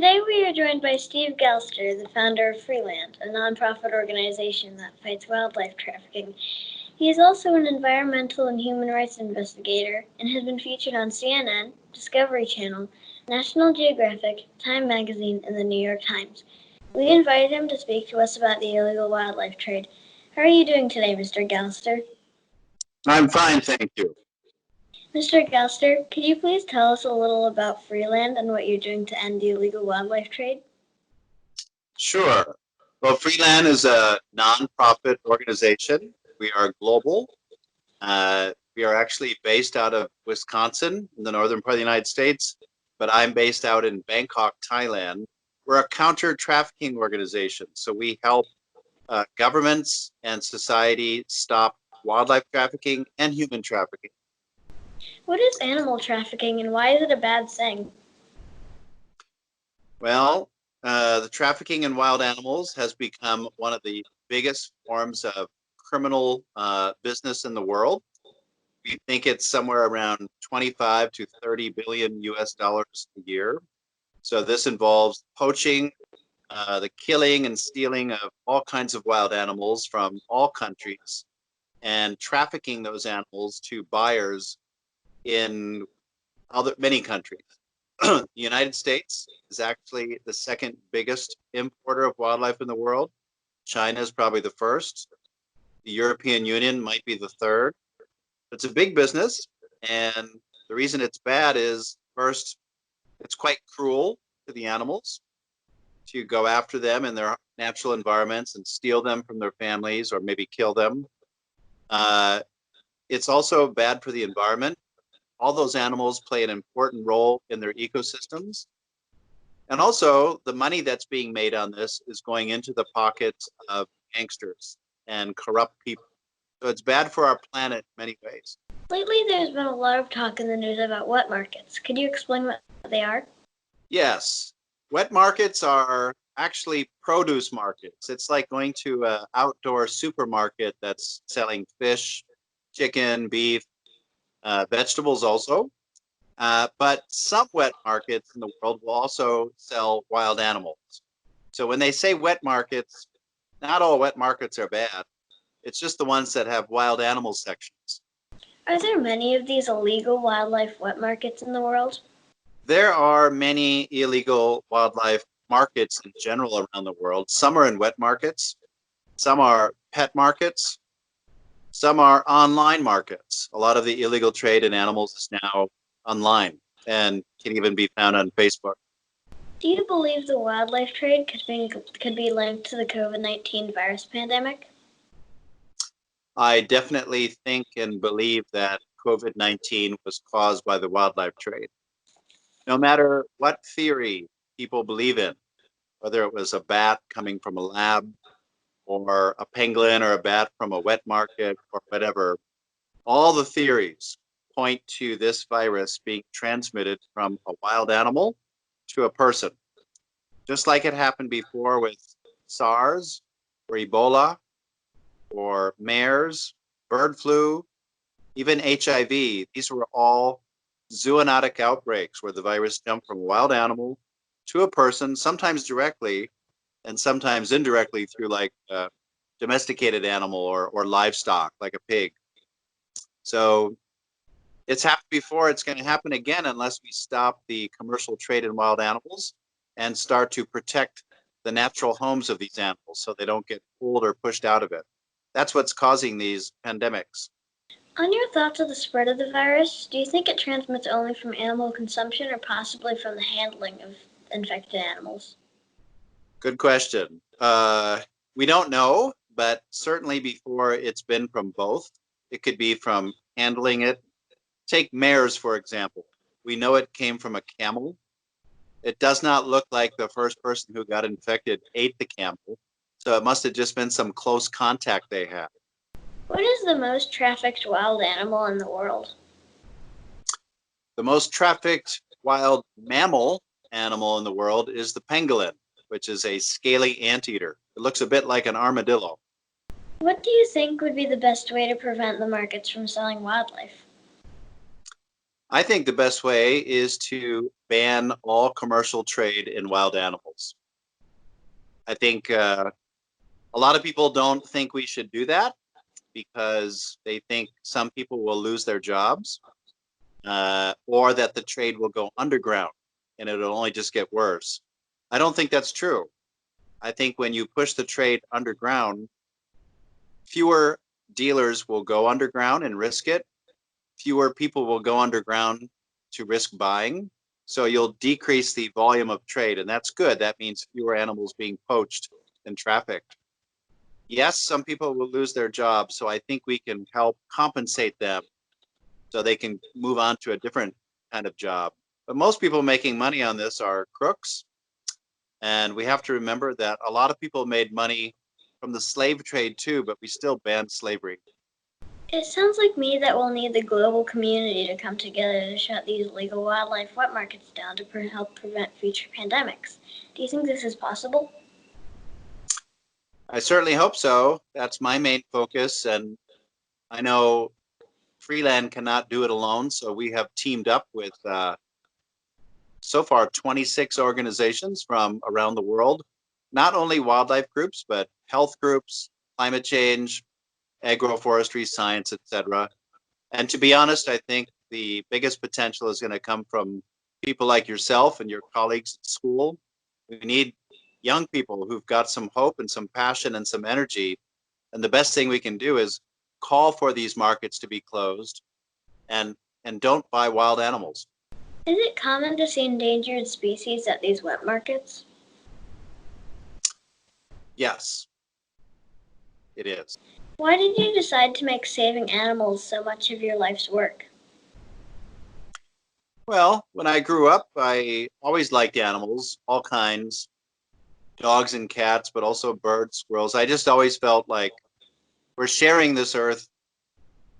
Today we are joined by Steve Galster, the founder of Freeland, a nonprofit organization that fights wildlife trafficking. He is also an environmental and human rights investigator and has been featured on CNN, Discovery Channel, National Geographic, Time Magazine, and the New York Times. We invited him to speak to us about the illegal wildlife trade. How are you doing today, Mr. Galster? I'm fine, thank you. Mr. Galster, could you please tell us a little about Freeland and what you're doing to end the illegal wildlife trade? Sure. Well, Freeland is a nonprofit organization. We are global. We are actually based out of Wisconsin in the northern part of the United States, but I'm based out in Bangkok, Thailand. We're a counter-trafficking organization, so we help governments and society stop wildlife trafficking and human trafficking. What is animal trafficking and why is it a bad thing? Well, the trafficking in wild animals has become one of the biggest forms of criminal business in the world. We think it's somewhere around 25 to 30 billion US dollars a year. So this involves poaching, the killing and stealing of all kinds of wild animals from all countries, and trafficking those animals to buyers in many countries. The United States is actually the second biggest importer of wildlife in the world. China is probably the first. The European Union might be the third. It's a big business, and the reason it's bad is, first, it's quite cruel to the animals to go after them in their natural environments and steal them from their families or maybe kill them. It's also bad for the environment. All those animals play an important role in their ecosystems. And also, the money that's being made on this is going into the pockets of gangsters and corrupt people. So it's bad for our planet in many ways. Lately, there's been a lot of talk in the news about wet markets. Could you explain what they are? Yes. Wet markets are actually produce markets. It's like going to an outdoor supermarket that's selling fish, chicken, beef, vegetables also. But some wet markets in the world will also sell wild animals. So when they say wet markets, not all wet markets are bad. It's just the ones that have wild animal sections. Are there many of these illegal wildlife wet markets in the world? There are many illegal wildlife markets in general around the world. Some are in wet markets, some are pet markets, some are online markets. A lot of the illegal trade in animals is now online and can even be found on Facebook. Do you believe the wildlife trade could be linked to the COVID-19 virus pandemic? I definitely think and believe that COVID-19 was caused by the wildlife trade. No matter what theory people believe in, whether it was a bat coming from a lab or a penguin or a bat from a wet market or whatever, all the theories point to this virus being transmitted from a wild animal to a person. Just like it happened before with SARS or Ebola or MERS, bird flu, even HIV. These were all zoonotic outbreaks where the virus jumped from a wild animal to a person, sometimes directly and sometimes indirectly through like a domesticated animal or livestock, like a pig. So it's happened before, it's going to happen again unless we stop the commercial trade in wild animals and start to protect the natural homes of these animals so they don't get pulled or pushed out of it. That's what's causing these pandemics. On your thoughts of the spread of the virus, do you think it transmits only from animal consumption or possibly from the handling of infected animals? Good question. We don't know, but certainly before it's been from both. It could be from handling it. Take MERS, for example. We know it came from a camel. It does not look like the first person who got infected ate the camel. So it must have just been some close contact they had. What is the most trafficked wild animal in the world? The most trafficked wild mammal animal in the world is the pangolin, which is a scaly anteater. It looks a bit like an armadillo. What do you think would be the best way to prevent the markets from selling wildlife? I think the best way is to ban all commercial trade in wild animals. I think a lot of people don't think we should do that because they think some people will lose their jobs, or that the trade will go underground and it'll only just get worse. I don't think that's true. I think when you push the trade underground, fewer dealers will go underground and risk it. Fewer people will go underground to risk buying. So you'll decrease the volume of trade, and that's good. That means fewer animals being poached and trafficked. Yes, some people will lose their jobs, so I think we can help compensate them so they can move on to a different kind of job. But most people making money on this are crooks. And we have to remember that a lot of people made money from the slave trade too, but we still banned slavery. It sounds like me that we'll need the global community to come together to shut these illegal wildlife wet markets down to help prevent future pandemics. Do you think this is possible? I certainly hope so. That's my main focus. And I know Freeland cannot do it alone. So we have teamed up with so far 26 organizations from around the world, not only wildlife groups, but health groups, climate change, agroforestry, science, etc. And to be honest, I think the biggest potential is going to come from people like yourself and your colleagues at school. We need young people who've got some hope and some passion and some energy. And the best thing we can do is call for these markets to be closed and don't buy wild animals. Is it common to see endangered species at these wet markets? Yes, it is. Why did you decide to make saving animals so much of your life's work? Well, when I grew up, I always liked animals, all kinds, dogs and cats, but also birds, squirrels. I just always felt like we're sharing this earth.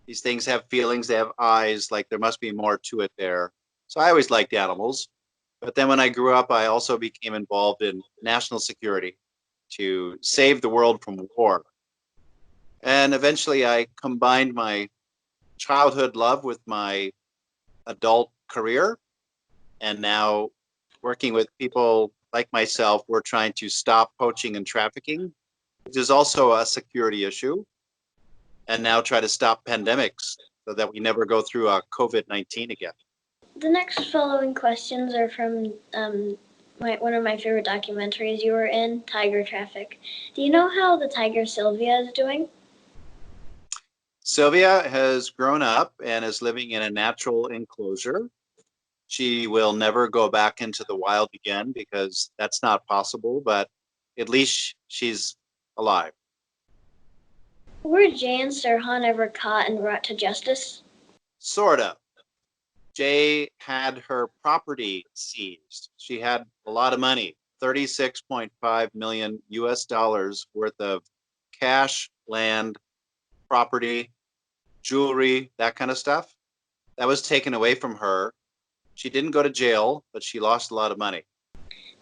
These things have feelings, they have eyes, like there must be more to it there. So I always liked animals. But then when I grew up, I also became involved in national security to save the world from war. And eventually I combined my childhood love with my adult career. And now working with people like myself, we're trying to stop poaching and trafficking, which is also a security issue. And now try to stop pandemics so that we never go through a COVID-19 again. The next following questions are from one of my favorite documentaries you were in, Tiger Traffic. Do you know how the tiger Sylvia is doing? Sylvia has grown up and is living in a natural enclosure. She will never go back into the wild again because that's not possible, but at least she's alive. Were Jay and Sirhan ever caught and brought to justice? Sort of. Jay had her property seized. She had a lot of money, 36.5 million US dollars worth of cash, land, property, jewelry, that kind of stuff. That was taken away from her. She didn't go to jail, but she lost a lot of money.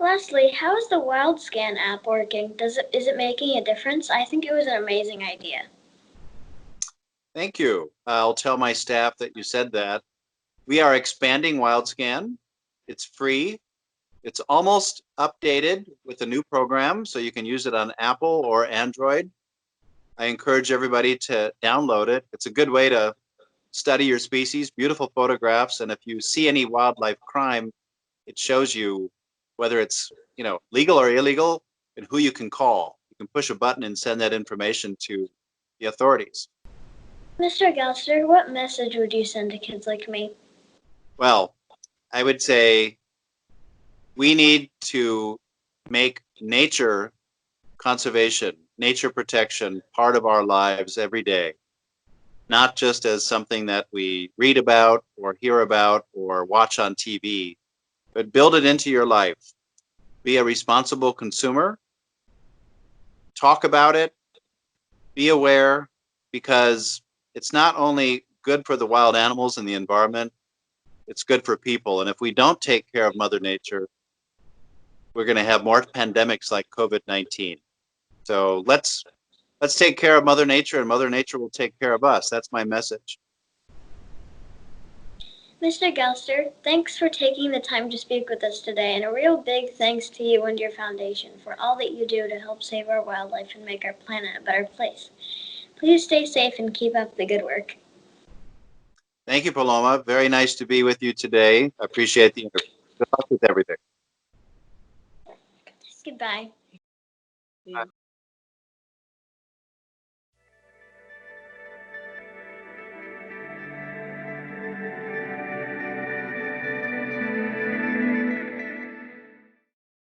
Lastly, how is the WildScan app working? Is it making a difference? I think it was an amazing idea. Thank you. I'll tell my staff that you said that. We are expanding WildScan. It's free. It's almost updated with a new program, so you can use it on Apple or Android. I encourage everybody to download it. It's a good way to study your species, beautiful photographs, and if you see any wildlife crime, it shows you whether it's legal or illegal and who you can call. You can push a button and send that information to the authorities. Mr. Galster, what message would you send to kids like me? Well, I would say we need to make nature conservation, nature protection part of our lives every day, not just as something that we read about or hear about or watch on TV, but build it into your life. Be a responsible consumer, talk about it, be aware, because it's not only good for the wild animals and the environment, it's good for people. And if we don't take care of Mother Nature, we're going to have more pandemics like COVID-19. So let's take care of Mother Nature, and Mother Nature will take care of us. That's my message. Mr. Galster, thanks for taking the time to speak with us today, and a real big thanks to you and your foundation for all that you do to help save our wildlife and make our planet a better place. Please stay safe and keep up the good work. Thank you, Paloma. Very nice to be with you today. I appreciate the interview. Good luck with everything. Goodbye.